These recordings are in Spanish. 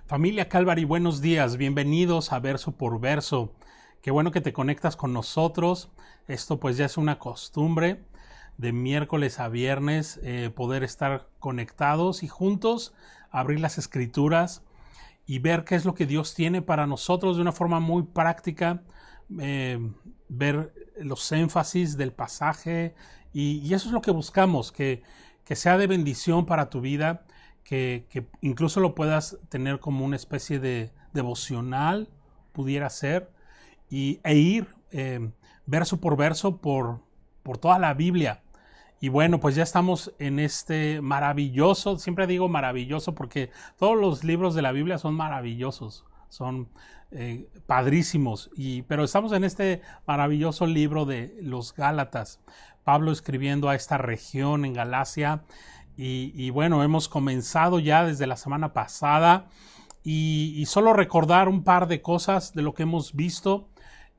Familia Calvary, buenos días, bienvenidos a Verso por Verso. Qué bueno que te conectas con nosotros. Esto pues ya es una costumbre de miércoles a viernes poder estar conectados y juntos abrir las escrituras y ver qué es lo que Dios tiene para nosotros de una forma muy práctica, ver los énfasis del pasaje y eso es lo que buscamos, que sea de bendición para tu vida, que incluso lo puedas tener como una especie de devocional, pudiera ser, e ir verso por verso por toda la Biblia. Y bueno, pues ya estamos en este maravilloso, siempre digo maravilloso porque todos los libros de la Biblia son maravillosos, son padrísimos, pero estamos en este maravilloso libro de los Gálatas. Pablo escribiendo a esta región en Galacia y bueno, hemos comenzado ya desde la semana pasada y solo recordar un par de cosas de lo que hemos visto.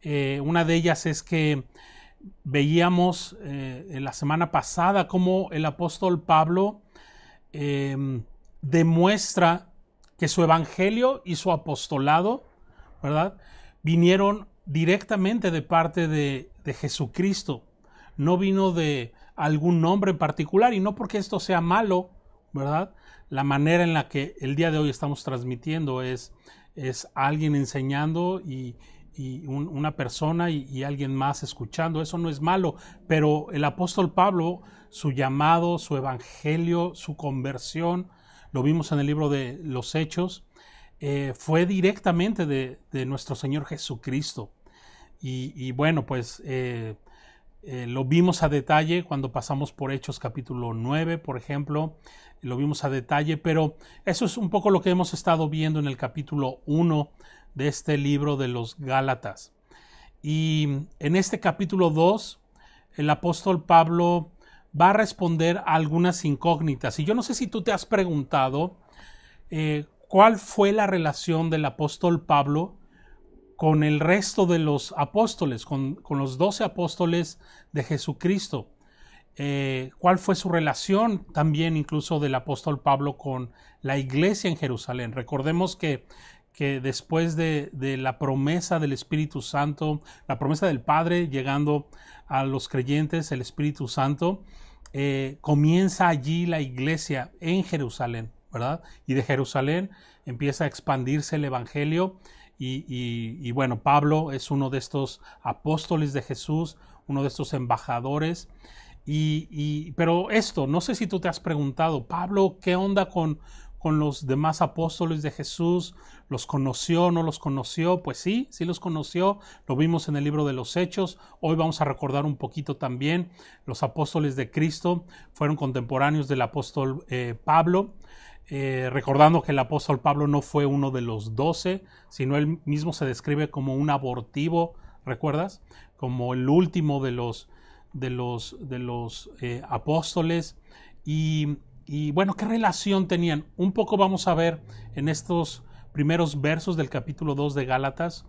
Una de ellas es que veíamos en la semana pasada cómo el apóstol Pablo demuestra que su evangelio y su apostolado, ¿verdad?, vinieron directamente de parte de Jesucristo. No vino de algún nombre en particular, y no porque esto sea malo, ¿verdad? La manera en la que el día de hoy estamos transmitiendo es alguien enseñando y una persona y alguien más escuchando. Eso no es malo, pero el apóstol Pablo, su llamado, su evangelio, su conversión, lo vimos en el libro de los Hechos, fue directamente de nuestro Señor Jesucristo. Y bueno, pues lo vimos a detalle cuando pasamos por Hechos capítulo 9, por ejemplo, lo vimos a detalle, pero eso es un poco lo que hemos estado viendo en el capítulo 1 de este libro de los Gálatas. Y en este capítulo 2, el apóstol Pablo va a responder a algunas incógnitas. Y yo no sé si tú te has preguntado cuál fue la relación del apóstol Pablo con el resto de los apóstoles, con los 12 apóstoles de Jesucristo. ¿Cuál fue su relación también incluso del apóstol Pablo con la iglesia en Jerusalén? Recordemos que después de la promesa del Espíritu Santo, la promesa del Padre llegando a los creyentes, el Espíritu Santo, comienza allí la iglesia en Jerusalén, ¿verdad? Y de Jerusalén empieza a expandirse el Evangelio y bueno, Pablo es uno de estos apóstoles de Jesús, uno de estos embajadores. Pero esto, no sé si tú te has preguntado, Pablo, ¿qué onda con los demás apóstoles de Jesús? ¿Los conoció, no los conoció? Pues sí, sí los conoció, lo vimos en el libro de los Hechos. Hoy vamos a recordar un poquito también, los apóstoles de Cristo fueron contemporáneos del apóstol Pablo. Recordando que el apóstol Pablo no fue uno de los 12, sino él mismo se describe como un abortivo, ¿recuerdas? Como el último de los apóstoles. Y bueno, ¿qué relación tenían? Un poco vamos a ver en estos primeros versos del capítulo 2 de Gálatas.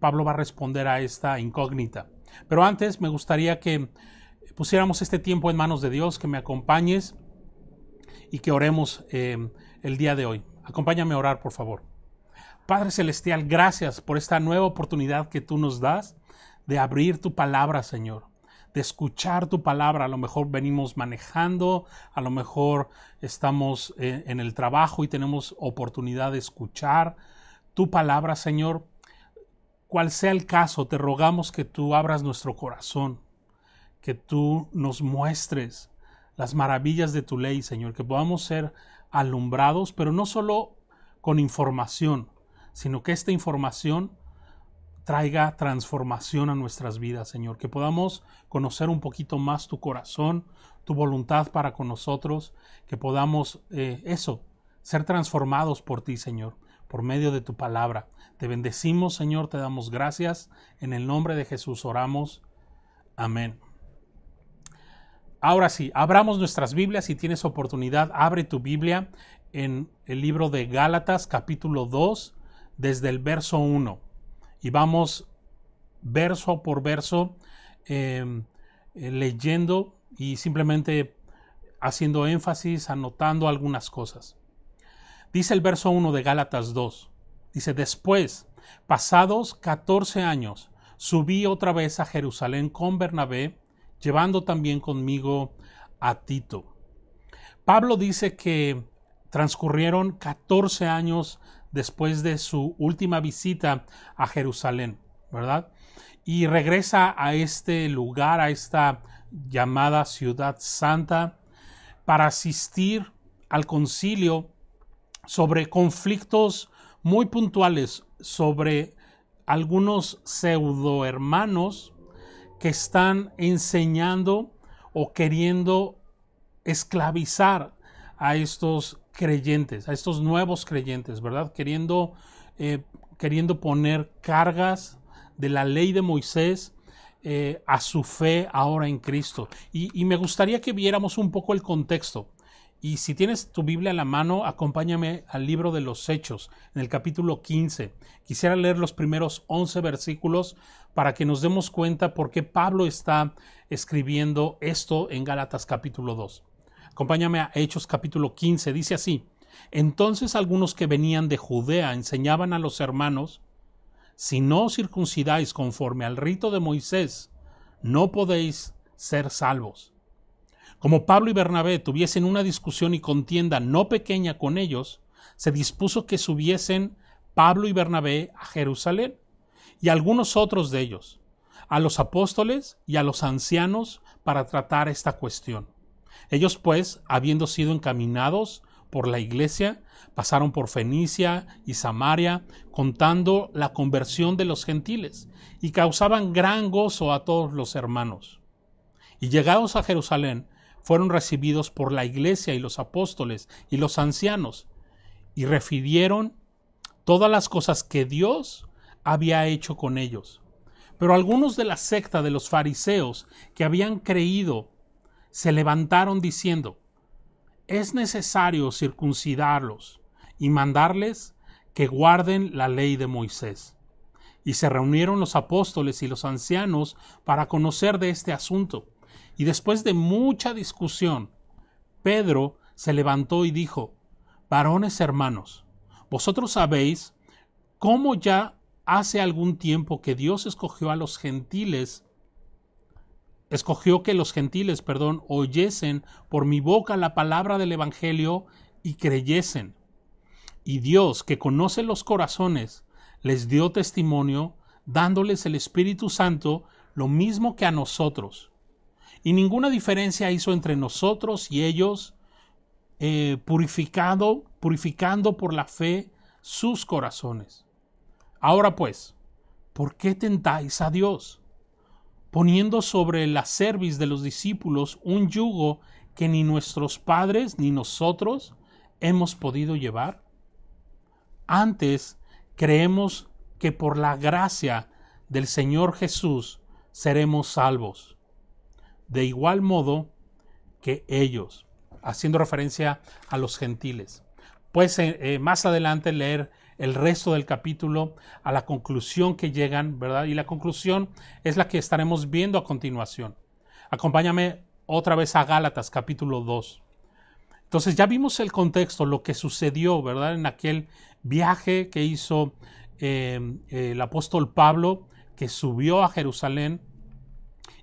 Pablo va a responder a esta incógnita. Pero antes me gustaría que pusiéramos este tiempo en manos de Dios, que me acompañes y que oremos el día de hoy. Acompáñame a orar, por favor. Padre Celestial, gracias por esta nueva oportunidad que tú nos das de abrir tu palabra, Señor, de escuchar tu palabra. A lo mejor venimos manejando, a lo mejor estamos en el trabajo y tenemos oportunidad de escuchar tu palabra, Señor. Cual sea el caso, te rogamos que tú abras nuestro corazón, que tú nos muestres las maravillas de tu ley, Señor, que podamos ser alumbrados, pero no solo con información, sino que esta información traiga transformación a nuestras vidas, Señor, que podamos conocer un poquito más tu corazón, tu voluntad para con nosotros, que podamos ser transformados por ti, Señor, por medio de tu palabra. Te bendecimos, Señor, te damos gracias. En el nombre de Jesús oramos. Amén. Ahora sí, abramos nuestras Biblias. Si tienes oportunidad, abre tu Biblia en el libro de Gálatas, capítulo 2, desde el verso 1. Y vamos verso por verso leyendo y simplemente haciendo énfasis, anotando algunas cosas. Dice el verso 1 de Gálatas 2. Dice, después, pasados 14 años, subí otra vez a Jerusalén con Bernabé, llevando también conmigo a Tito. Pablo dice que transcurrieron 14 años después de su última visita a Jerusalén, ¿verdad? Y regresa a este lugar, a esta llamada Ciudad Santa, para asistir al concilio sobre conflictos muy puntuales, sobre algunos pseudo hermanos que están enseñando o queriendo esclavizar a estos creyentes, a estos nuevos creyentes, ¿verdad? Queriendo poner cargas de la ley de Moisés a su fe ahora en Cristo. Y me gustaría que viéramos un poco el contexto. Y si tienes tu Biblia a la mano, acompáñame al libro de los Hechos, en el capítulo 15. Quisiera leer los primeros 11 versículos para que nos demos cuenta por qué Pablo está escribiendo esto en Gálatas capítulo 2. Acompáñame a Hechos capítulo 15, dice así: entonces algunos que venían de Judea enseñaban a los hermanos: si no os circuncidáis conforme al rito de Moisés, no podéis ser salvos. Como Pablo y Bernabé tuviesen una discusión y contienda no pequeña con ellos, se dispuso que subiesen Pablo y Bernabé a Jerusalén, y algunos otros de ellos, a los apóstoles y a los ancianos, para tratar esta cuestión. Ellos pues, habiendo sido encaminados por la iglesia, pasaron por Fenicia y Samaria, contando la conversión de los gentiles, y causaban gran gozo a todos los hermanos. Y llegados a Jerusalén, fueron recibidos por la iglesia y los apóstoles y los ancianos, y refirieron todas las cosas que Dios había hecho con ellos. Pero algunos de la secta de los fariseos que habían creído se levantaron diciendo: es necesario circuncidarlos y mandarles que guarden la ley de Moisés. Y se reunieron los apóstoles y los ancianos para conocer de este asunto. Y después de mucha discusión, Pedro se levantó y dijo: varones hermanos, vosotros sabéis cómo ya hace algún tiempo que Dios escogió que los gentiles, oyesen por mi boca la palabra del evangelio y creyesen. Y Dios, que conoce los corazones, les dio testimonio, dándoles el Espíritu Santo, lo mismo que a nosotros. Y ninguna diferencia hizo entre nosotros y ellos, purificando por la fe sus corazones. Ahora pues, ¿por qué tentáis a Dios, poniendo sobre la cerviz de los discípulos un yugo que ni nuestros padres ni nosotros hemos podido llevar? Antes creemos que por la gracia del Señor Jesús seremos salvos, de igual modo que ellos, haciendo referencia a los gentiles. Pues más adelante leer el resto del capítulo a la conclusión que llegan, ¿verdad? Y la conclusión es la que estaremos viendo a continuación. Acompáñame otra vez a Gálatas capítulo 2. Entonces ya vimos el contexto, lo que sucedió, ¿verdad? En aquel viaje que hizo el apóstol Pablo, que subió a Jerusalén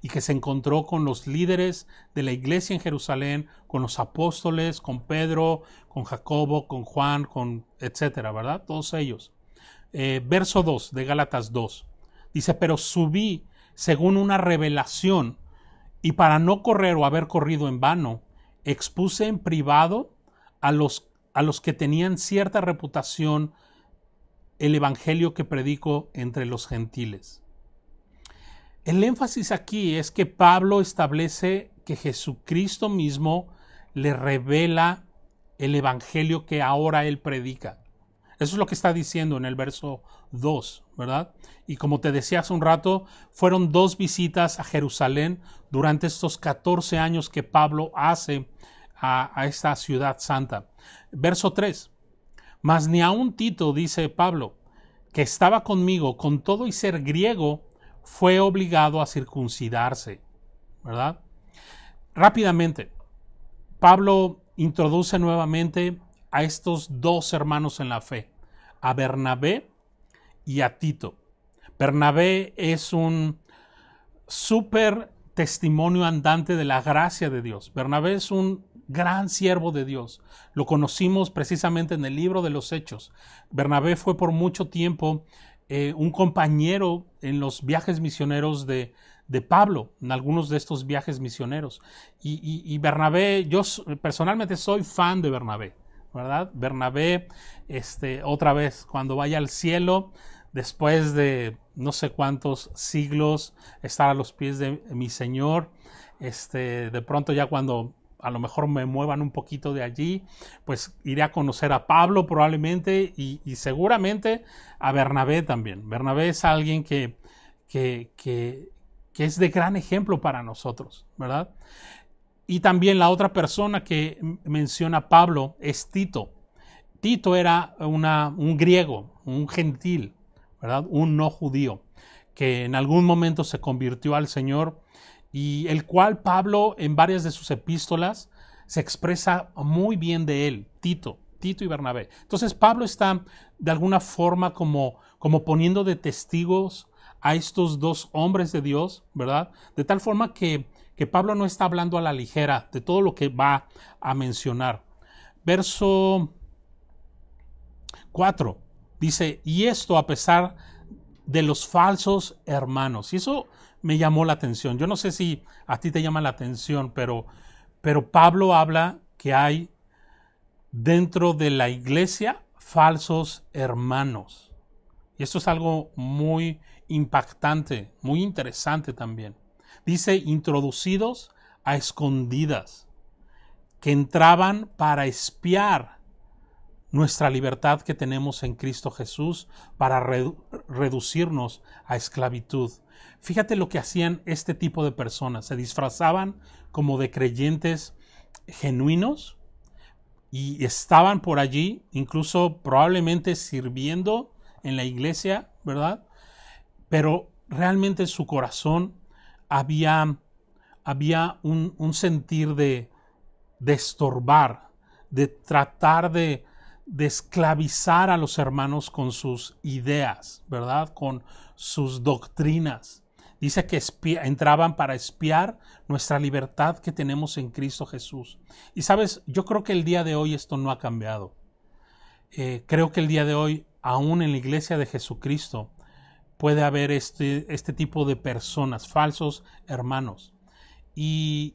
y que se encontró con los líderes de la iglesia en Jerusalén, con los apóstoles, con Pedro, con Jacobo, con Juan, con etcétera, ¿verdad? Todos ellos. Verso 2 de Gálatas 2. Dice: pero subí según una revelación, y para no correr o haber corrido en vano, expuse en privado a los que tenían cierta reputación el evangelio que predico entre los gentiles. El énfasis aquí es que Pablo establece que Jesucristo mismo le revela el evangelio que ahora él predica. Eso es lo que está diciendo en el verso 2, ¿verdad? Y como te decía hace un rato, fueron 2 visitas a Jerusalén durante estos 14 años que Pablo hace a esta ciudad santa. Verso 3. Mas ni aun Tito, dice Pablo, que estaba conmigo, con todo y ser griego, fue obligado a circuncidarse, ¿verdad? Rápidamente, Pablo introduce nuevamente a estos dos hermanos en la fe, a Bernabé y a Tito. Bernabé es un súper testimonio andante de la gracia de Dios. Bernabé es un gran siervo de Dios. Lo conocimos precisamente en el libro de los Hechos. Bernabé fue por mucho tiempo un compañero en los viajes misioneros de Pablo, en algunos de estos viajes misioneros. Y Bernabé, yo personalmente soy fan de Bernabé, ¿verdad? Bernabé, otra vez, cuando vaya al cielo, después de no sé cuántos siglos, estar a los pies de mi Señor, de pronto ya cuando a lo mejor me muevan un poquito de allí, pues iré a conocer a Pablo probablemente y seguramente a Bernabé también. Bernabé es alguien que es de gran ejemplo para nosotros, ¿verdad? Y también la otra persona que menciona Pablo es Tito. Tito era un griego, un gentil, ¿verdad? Un no judío, que en algún momento se convirtió al Señor y el cual Pablo en varias de sus epístolas se expresa muy bien de él, Tito y Bernabé. Entonces Pablo está de alguna forma como poniendo de testigos a estos dos hombres de Dios, ¿verdad? De tal forma que Pablo no está hablando a la ligera de todo lo que va a mencionar. Verso 4 dice, y esto a pesar de los falsos hermanos. Y eso me llamó la atención. Yo no sé si a ti te llama la atención, pero Pablo habla que hay dentro de la iglesia falsos hermanos. Y esto es algo muy impactante, muy interesante también. Dice, introducidos a escondidas, que entraban para espiar nuestra libertad que tenemos en Cristo Jesús para reducirnos a esclavitud. Fíjate lo que hacían este tipo de personas. Se disfrazaban como de creyentes genuinos y estaban por allí, incluso probablemente sirviendo en la iglesia, ¿verdad? Pero realmente en su corazón había un sentir de estorbar, de tratar de esclavizar a los hermanos con sus ideas, ¿verdad? Con sus doctrinas. Dice que entraban para espiar nuestra libertad que tenemos en Cristo Jesús. Y sabes, yo creo que el día de hoy esto no ha cambiado. Creo que el día de hoy, aún en la iglesia de Jesucristo, puede haber este tipo de personas, falsos hermanos. Y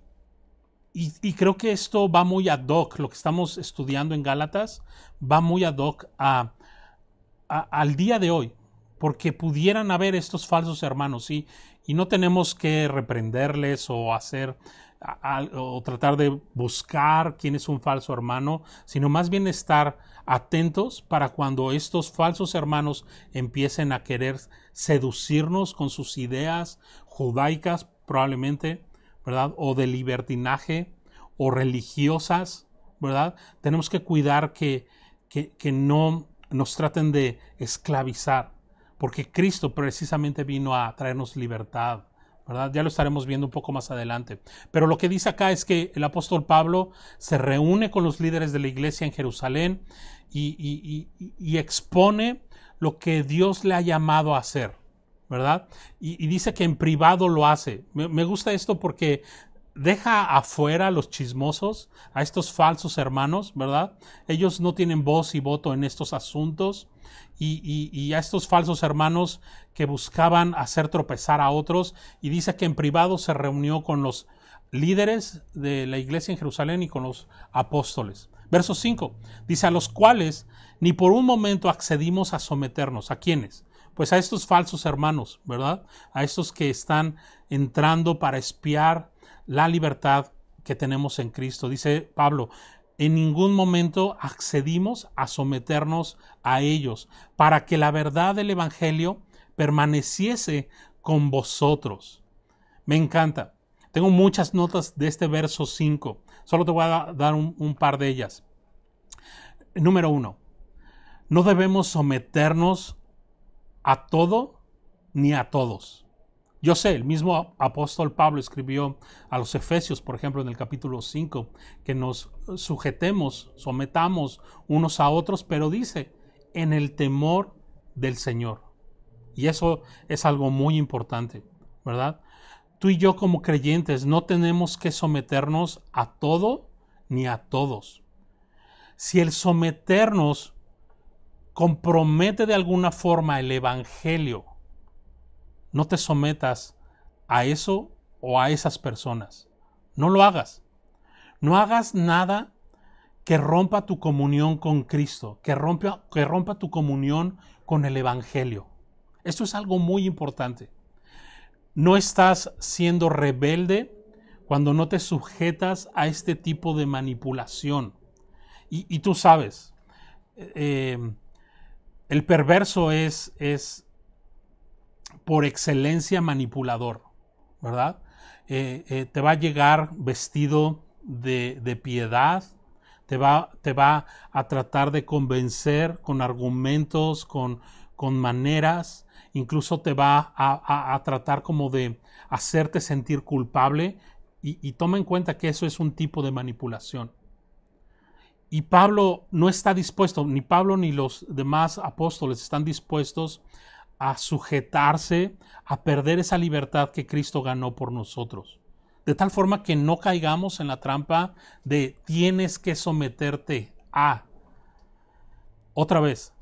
creo que esto va muy ad hoc, lo que estamos estudiando en Gálatas, va muy ad hoc al día de hoy, porque pudieran haber estos falsos hermanos, y no tenemos que reprenderles o hacer o tratar de buscar quién es un falso hermano, sino más bien estar atentos para cuando estos falsos hermanos empiecen a querer seducirnos con sus ideas judaicas, probablemente, ¿verdad? O de libertinaje o religiosas, ¿verdad? Tenemos que cuidar que no nos traten de esclavizar, porque Cristo precisamente vino a traernos libertad, ¿verdad? Ya lo estaremos viendo un poco más adelante. Pero lo que dice acá es que el apóstol Pablo se reúne con los líderes de la iglesia en Jerusalén y expone lo que Dios le ha llamado a hacer, ¿verdad? Y dice que en privado lo hace. Me gusta esto porque deja afuera a los chismosos, a estos falsos hermanos, ¿verdad? Ellos no tienen voz y voto en estos asuntos, y a estos falsos hermanos que buscaban hacer tropezar a otros, y dice que en privado se reunió con los líderes de la iglesia en Jerusalén y con los apóstoles. Verso 5, dice, a los cuales ni por un momento accedimos a someternos. ¿A quiénes? Pues a estos falsos hermanos, ¿verdad? A estos que están entrando para espiar la libertad que tenemos en Cristo. Dice Pablo, en ningún momento accedimos a someternos a ellos, para que la verdad del Evangelio permaneciese con vosotros. Me encanta. Tengo muchas notas de este verso 5. Solo te voy a dar un par de ellas. Número 1. No debemos someternos a todo ni a todos. Yo sé, el mismo apóstol Pablo escribió a los Efesios, por ejemplo, en el capítulo 5, que nos sometamos unos a otros, pero dice, en el temor del Señor. Y eso es algo muy importante, ¿verdad? Tú y yo como creyentes no tenemos que someternos a todo ni a todos. Si el someternos compromete de alguna forma el evangelio, no te sometas a eso o a esas personas. No lo hagas. No hagas nada que rompa tu comunión con Cristo, que rompa tu comunión con el evangelio. Esto es algo muy importante. No estás siendo rebelde cuando no te sujetas a este tipo de manipulación. Y tú sabes, el perverso es por excelencia manipulador, ¿verdad? Te va a llegar vestido de piedad, te va a tratar de convencer con argumentos, con maneras, incluso te va a tratar como de hacerte sentir culpable y toma en cuenta que eso es un tipo de manipulación. Y Pablo no está dispuesto, ni Pablo ni los demás apóstoles están dispuestos a sujetarse, a perder esa libertad que Cristo ganó por nosotros. De tal forma que no caigamos en la trampa de tienes que someterte a. Otra vez,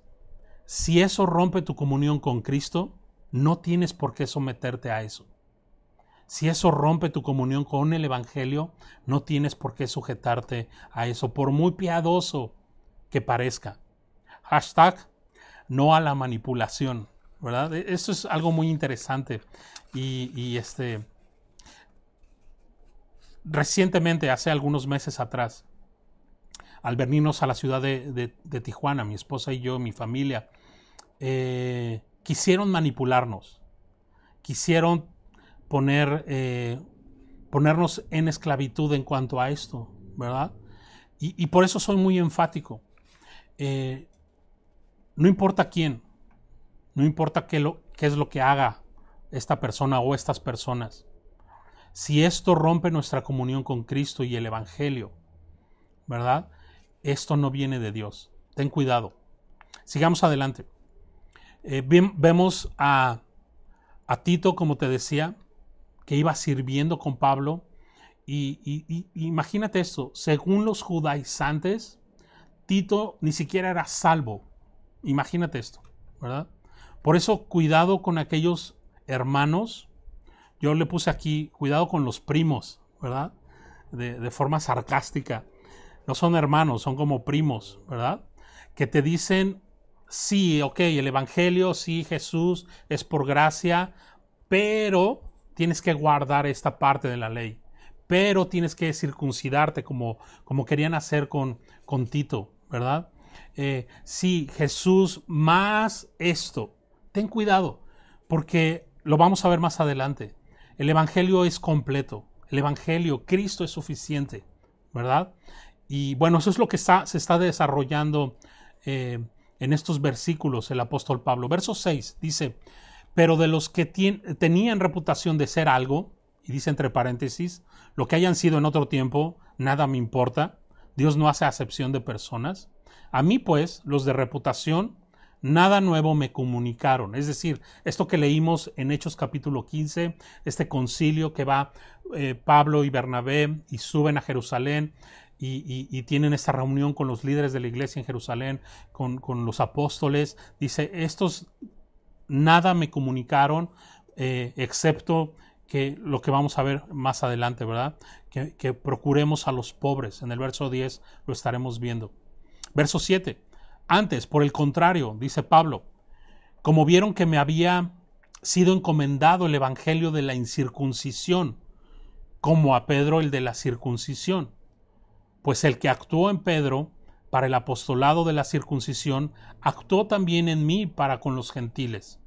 si eso rompe tu comunión con Cristo, no tienes por qué someterte a eso. Si eso rompe tu comunión con el Evangelio, no tienes por qué sujetarte a eso, por muy piadoso que parezca. Hashtag no a la manipulación, ¿verdad? Esto es algo muy interesante. Recientemente, hace algunos meses atrás, al venirnos a la ciudad de Tijuana, mi esposa y yo, mi familia, quisieron manipularnos, quisieron ponernos en esclavitud en cuanto a esto, ¿verdad? Y por eso soy muy enfático. No importa quién, no importa qué es lo que haga esta persona o estas personas. Si esto rompe nuestra comunión con Cristo y el Evangelio, ¿verdad? Esto no viene de Dios. Ten cuidado. Sigamos adelante. Vemos a Tito, como te decía, que iba sirviendo con Pablo. Y imagínate esto, según los judaizantes, Tito ni siquiera era salvo. Imagínate esto, ¿verdad? Por eso, cuidado con aquellos hermanos. Yo le puse aquí, cuidado con los primos, ¿verdad? De forma sarcástica. No son hermanos, son como primos, ¿verdad? Que te dicen, sí, ok, el Evangelio, sí, Jesús es por gracia, pero tienes que guardar esta parte de la ley. Pero tienes que circuncidarte como querían hacer con Tito, ¿verdad? Sí, Jesús más esto. Ten cuidado, porque lo vamos a ver más adelante. El Evangelio es completo. El Evangelio, Cristo es suficiente, ¿verdad? Y bueno, eso es lo que se está desarrollando en estos versículos el apóstol Pablo. Verso 6 dice, pero de los que tenían reputación de ser algo, y dice entre paréntesis, lo que hayan sido en otro tiempo, nada me importa. Dios no hace acepción de personas. A mí, pues, los de reputación, nada nuevo me comunicaron. Es decir, esto que leímos en Hechos capítulo 15, este concilio que va Pablo y Bernabé y suben a Jerusalén y tienen esta reunión con los líderes de la iglesia en Jerusalén, con los apóstoles. Dice, estos nada me comunicaron, excepto que lo que vamos a ver más adelante, ¿verdad? Que procuremos a los pobres. En el verso 10 lo estaremos viendo. Verso 7. Antes, por el contrario, dice Pablo, como vieron que me había sido encomendado el evangelio de la incircuncisión, como a Pedro el de la circuncisión, pues el que actuó en Pedro para el apostolado de la circuncisión, actuó también en mí para con los gentiles.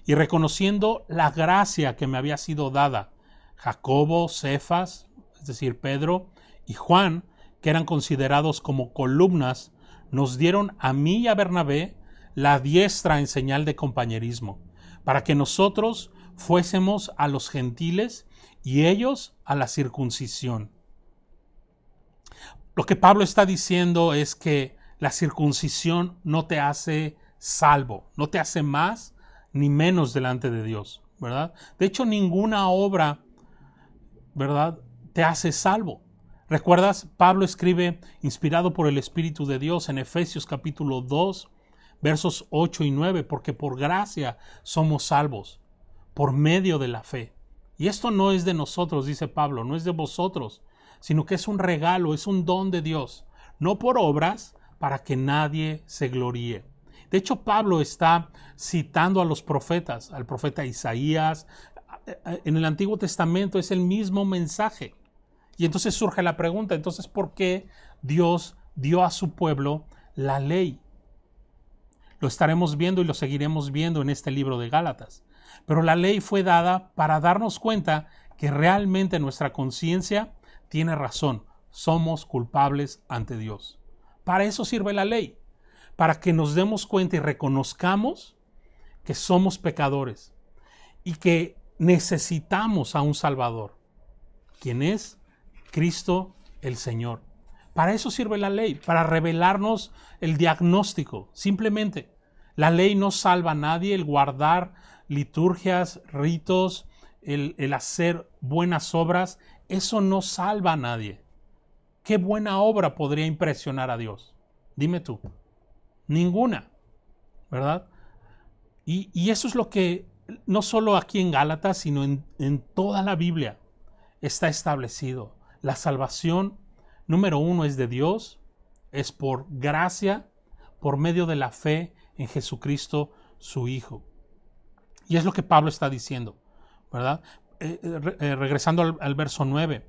Y reconociendo la gracia que me había sido dada, Jacobo, Cefas, es decir, Pedro, y Juan, que eran considerados como columnas, nos dieron a mí y a Bernabé la diestra en señal de compañerismo, para que nosotros fuésemos a los gentiles y ellos a la circuncisión. Lo que Pablo está diciendo es que la circuncisión no te hace salvo, no te hace más ni menos delante de Dios, ¿verdad? De hecho, ninguna obra, ¿verdad?, te hace salvo. ¿Recuerdas? Pablo escribe, inspirado por el Espíritu de Dios, en Efesios capítulo 2, versos 8 y 9, porque por gracia somos salvos, por medio de la fe. Y esto no es de nosotros, dice Pablo, no es de vosotros, sino que es un regalo, es un don de Dios, no por obras, para que nadie se gloríe. De hecho, Pablo está citando a los profetas, al profeta Isaías. En el Antiguo Testamento es el mismo mensaje. Y entonces surge la pregunta, entonces, ¿por qué Dios dio a su pueblo la ley? Lo estaremos viendo y lo seguiremos viendo en este libro de Gálatas. Pero la ley fue dada para darnos cuenta que realmente nuestra conciencia tiene razón. Somos culpables ante Dios. Para eso sirve la ley. Para que nos demos cuenta y reconozcamos que somos pecadores y que necesitamos a un Salvador. ¿Quién es? Cristo el Señor. Para eso sirve la ley, para revelarnos el diagnóstico. Simplemente, la ley no salva a nadie, el guardar liturgias, ritos, el hacer buenas obras, eso no salva a nadie. ¿Qué buena obra podría impresionar a Dios? Dime tú. Ninguna, ¿verdad? Y eso es lo que, no solo aquí en Gálatas, sino en toda la Biblia está establecido. La salvación, número uno, es de Dios, es por gracia, por medio de la fe en Jesucristo, su Hijo. Y es lo que Pablo está diciendo, ¿verdad? Regresando al verso 9,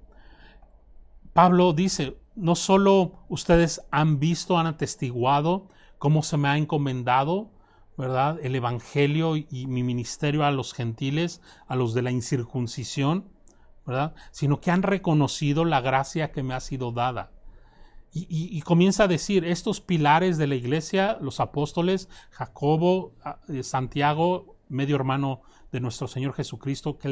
Pablo dice, no solo ustedes han visto, han atestiguado cómo se me ha encomendado, ¿verdad?, el evangelio y mi ministerio a los gentiles, a los de la incircuncisión, ¿verdad?, sino que han reconocido la gracia que me ha sido dada. Y comienza a decir, estos pilares de la iglesia, los apóstoles, Jacobo, Santiago, medio hermano de nuestro Señor Jesucristo, que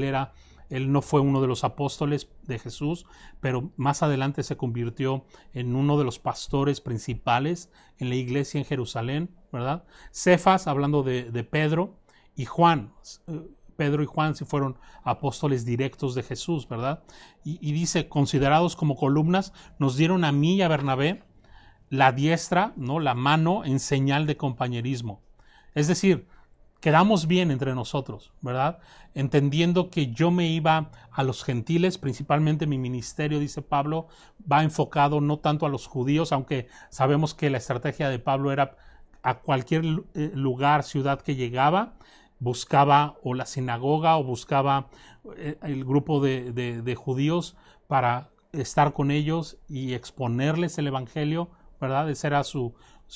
él no fue uno de los apóstoles de Jesús, pero más adelante se convirtió en uno de los pastores principales en la iglesia en Jerusalén, ¿verdad? Cefas, hablando de Pedro, y Juan. Pedro y Juan sí fueron apóstoles directos de Jesús, ¿verdad? Y dice, considerados como columnas, nos dieron a mí y a Bernabé la diestra, ¿no?, la mano en señal de compañerismo. Es decir, quedamos bien entre nosotros, ¿verdad? Entendiendo que yo me iba a los gentiles, principalmente mi ministerio, dice Pablo, va enfocado no tanto a los judíos, aunque sabemos que la estrategia de Pablo era a cualquier lugar, ciudad que llegaba, buscaba o la sinagoga o buscaba el grupo de judíos para estar con ellos y exponerles el evangelio, ¿verdad? Ese era su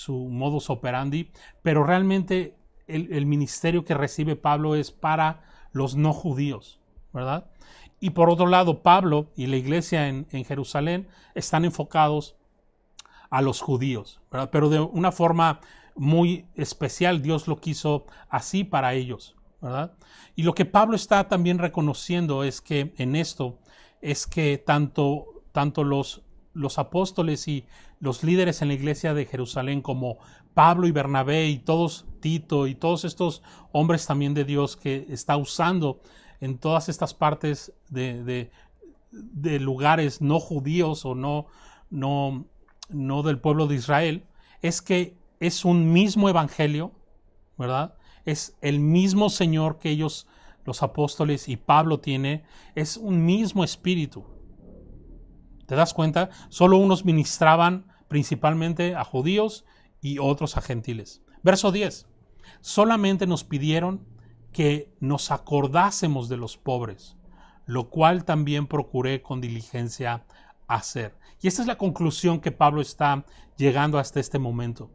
modus operandi, pero realmente el ministerio que recibe Pablo es para los no judíos, ¿verdad? Y por otro lado, Pablo y la iglesia en Jerusalén están enfocados a los judíos, ¿verdad? Pero de una forma muy especial, Dios lo quiso así para ellos, ¿verdad? Y lo que Pablo está también reconociendo es que en esto es que tanto los apóstoles y los líderes en la iglesia de Jerusalén como Pablo y Bernabé y todos, Tito y todos estos hombres también de Dios que está usando en todas estas partes de lugares no judíos o no del pueblo de Israel, es que es un mismo evangelio, ¿verdad? Es el mismo Señor que ellos, los apóstoles y Pablo tiene, es un mismo espíritu. ¿Te das cuenta? Solo unos ministraban principalmente a judíos y otros a gentiles. Verso 10. Solamente nos pidieron que nos acordásemos de los pobres, lo cual también procuré con diligencia hacer. Y esta es la conclusión que Pablo está llegando hasta este momento.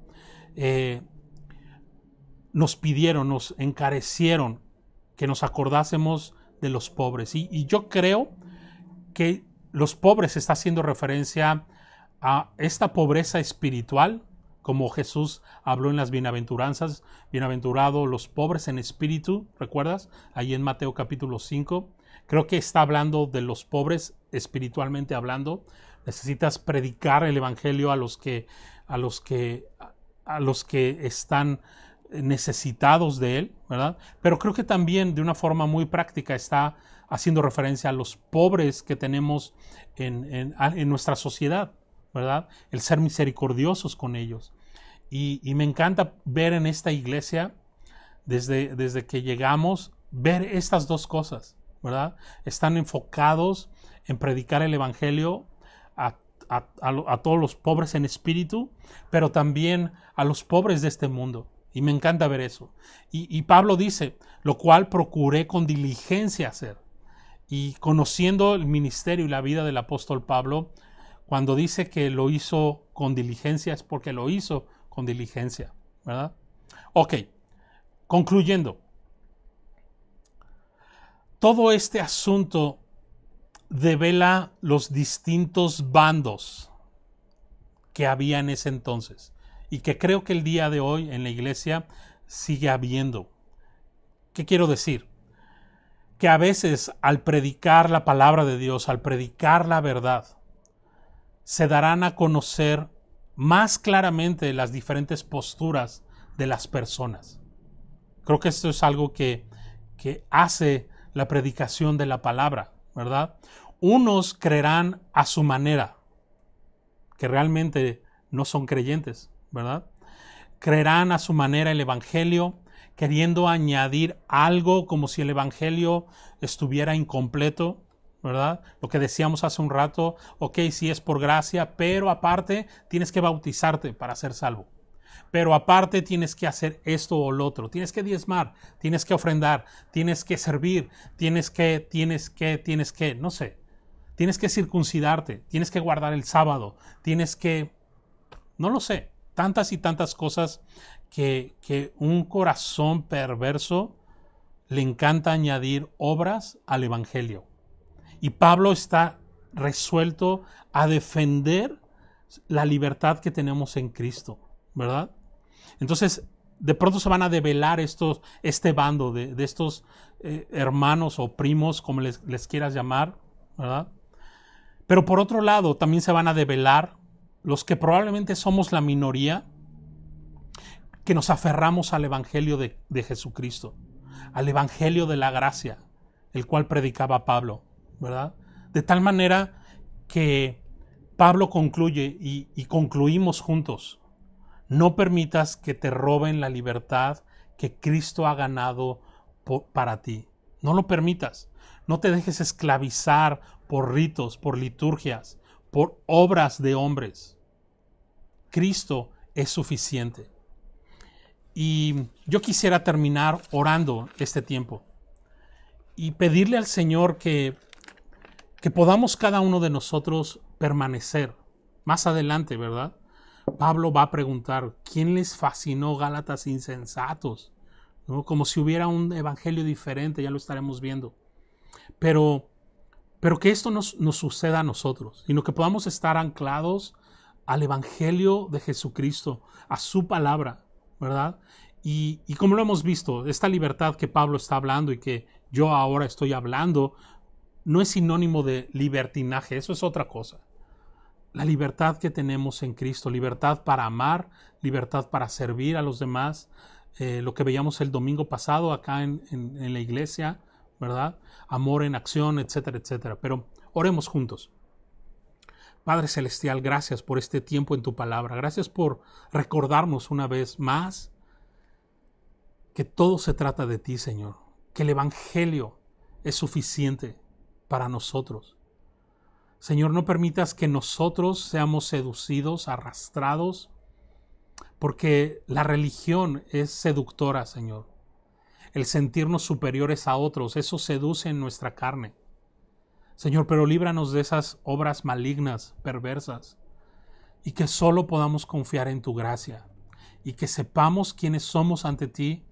Nos pidieron, nos encarecieron que nos acordásemos de los pobres. Y yo creo que los pobres está haciendo referencia a esta pobreza espiritual, como Jesús habló en las bienaventuranzas, bienaventurados los pobres en espíritu, ¿recuerdas? Ahí en Mateo capítulo 5. Creo que está hablando de los pobres espiritualmente hablando. Necesitas predicar el evangelio a los que están necesitados de él, ¿verdad? Pero creo que también de una forma muy práctica está haciendo referencia a los pobres que tenemos en nuestra sociedad, ¿verdad? El ser misericordiosos con ellos. Y me encanta ver en esta iglesia, desde que llegamos, ver estas dos cosas, ¿verdad? Están enfocados en predicar el evangelio a todos los pobres en espíritu, pero también a los pobres de este mundo. Y me encanta ver eso. Y Pablo dice, lo cual procuré con diligencia hacer. Y conociendo el ministerio y la vida del apóstol Pablo, cuando dice que lo hizo con diligencia, es porque lo hizo con diligencia, ¿verdad? Ok, concluyendo. Todo este asunto devela los distintos bandos que había en ese entonces y que creo que el día de hoy en la iglesia sigue habiendo. ¿Qué quiero decir? Que a veces al predicar la palabra de Dios, al predicar la verdad, se darán a conocer más claramente las diferentes posturas de las personas. Creo que esto es algo que hace la predicación de la palabra, ¿verdad? Unos creerán a su manera, que realmente no son creyentes, ¿verdad? Creerán a su manera el evangelio, queriendo añadir algo como si el evangelio estuviera incompleto, ¿verdad? Lo que decíamos hace un rato, ok, sí es por gracia, pero aparte tienes que bautizarte para ser salvo. Pero aparte tienes que hacer esto o lo otro, tienes que diezmar, tienes que ofrendar, tienes que servir, tienes que, no sé, tienes que circuncidarte, tienes que guardar el sábado, tienes que, no lo sé, tantas y tantas cosas que un corazón perverso le encanta añadir obras al evangelio. Y Pablo está resuelto a defender la libertad que tenemos en Cristo, ¿verdad? Entonces, de pronto se van a develar este bando de estos hermanos o primos, como les quieras llamar, ¿verdad? Pero por otro lado, también se van a develar los que probablemente somos la minoría, que nos aferramos al evangelio de Jesucristo, al evangelio de la gracia, el cual predicaba Pablo, ¿verdad? De tal manera que Pablo concluye y concluimos juntos: no permitas que te roben la libertad que Cristo ha ganado para ti. No lo permitas. No te dejes esclavizar por ritos, por liturgias, por obras de hombres. Cristo es suficiente. Y yo quisiera terminar orando este tiempo y pedirle al Señor que podamos cada uno de nosotros permanecer. Más adelante, ¿verdad? Pablo va a preguntar, ¿quién les fascinó, Gálatas insensatos? ¿No? Como si hubiera un evangelio diferente, ya lo estaremos viendo. Pero que esto nos suceda a nosotros, sino que podamos estar anclados al evangelio de Jesucristo, a su palabra, ¿verdad? Y como lo hemos visto, esta libertad que Pablo está hablando y que yo ahora estoy hablando, no es sinónimo de libertinaje, eso es otra cosa. La libertad que tenemos en Cristo, libertad para amar, libertad para servir a los demás, lo que veíamos el domingo pasado acá en la iglesia, ¿verdad? Amor en acción, etcétera, etcétera. Pero oremos juntos. Padre Celestial, gracias por este tiempo en tu palabra. Gracias por recordarnos una vez más que todo se trata de ti, Señor. Que el evangelio es suficiente para nosotros. Señor, no permitas que nosotros seamos seducidos, arrastrados, porque la religión es seductora, Señor. El sentirnos superiores a otros, eso seduce en nuestra carne. Señor, pero líbranos de esas obras malignas, perversas, y que solo podamos confiar en tu gracia, y que sepamos quiénes somos ante ti.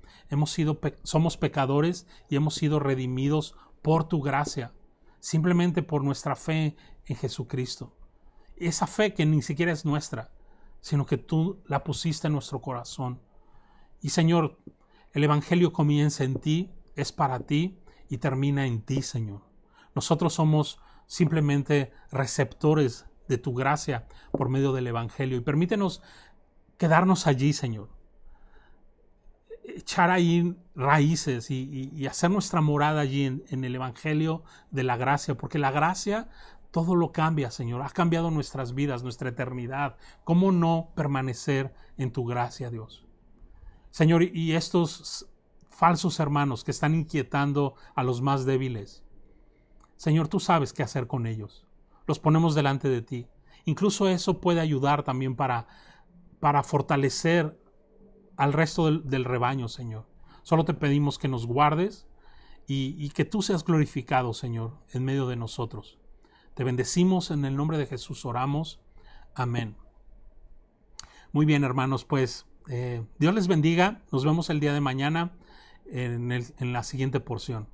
Somos pecadores y hemos sido redimidos por tu gracia, simplemente por nuestra fe en Jesucristo. Esa fe que ni siquiera es nuestra, sino que tú la pusiste en nuestro corazón. Y Señor, el Evangelio comienza en ti, es para ti y termina en ti, Señor. Nosotros somos simplemente receptores de tu gracia por medio del Evangelio. Y permítenos quedarnos allí, Señor. Echar ahí raíces y hacer nuestra morada allí en el Evangelio de la gracia, porque la gracia todo lo cambia, Señor. Ha cambiado nuestras vidas, nuestra eternidad. ¿Cómo no permanecer en tu gracia, Dios? Señor, y estos falsos hermanos que están inquietando a los más débiles, Señor, tú sabes qué hacer con ellos. Los ponemos delante de ti. Incluso eso puede ayudar también para fortalecer al resto del rebaño, Señor. Solo te pedimos que nos guardes y que tú seas glorificado, Señor, en medio de nosotros. Te bendecimos, en el nombre de Jesús oramos. Amén. Muy bien, hermanos, pues Dios les bendiga. Nos vemos el día de mañana en la siguiente porción.